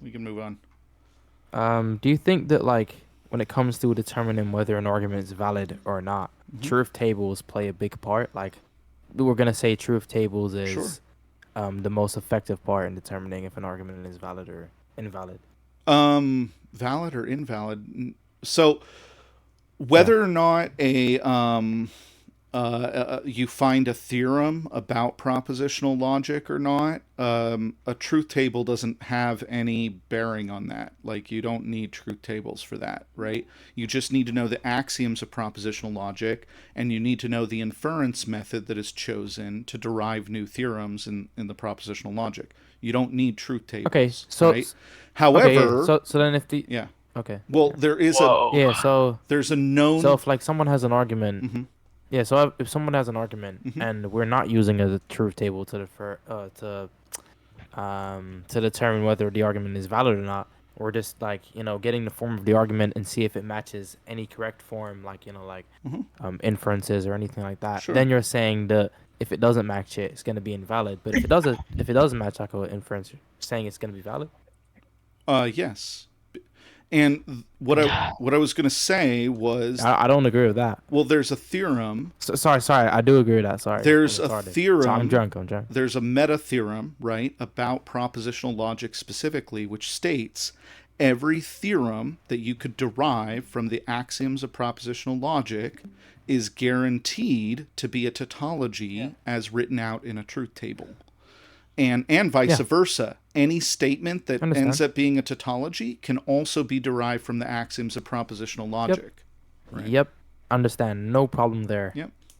we can move on. Do you think that like when it comes to determining whether an argument is valid or not, Hmm. truth tables play a big part? Like we're gonna say truth tables Sure. is the most effective part in determining if an argument is valid or invalid. Valid or invalid? So Yeah. whether or not you find a theorem about propositional logic or not, a truth table doesn't have any bearing on that. Like, you don't need truth tables for that, right? You just need to know the axioms of propositional logic, and you need to know the inference method that is chosen to derive new theorems in the propositional logic. You don't need truth Okay. tables, So right? okay. Yeah. However, So then if the yeah. okay. Well, Yeah. Whoa. Yeah. there's a So known. if like someone has an argument. Mhm, Yeah. So if someone has an argument mhm. and we're not using a truth table to determine whether the argument is valid or not. Or just like, getting the form of the argument and see if it matches any correct form, like, like Mhm. inferences or anything like that. Sure. Then you're saying that if it doesn't match it, it's gonna be invalid. But if it doesn't match like an inference, you're saying it's gonna be valid. Yes. And what I was going to say was, I don't agree with that. well, there's a theorem. Sorry, I do agree with that. Sorry, I'm There's a retarded. So I'm theorem. drunk. I'm drunk. There's a meta theorem, right, about propositional logic specifically, which states every theorem that you could derive from the axioms of propositional logic is guaranteed to be a tautology as written out in a truth table. And vice Yeah, versa. Any statement that ends understand. up being a tautology can also be derived from the axioms of propositional Yep, logic. Right. yep, understand. No problem there. Yep.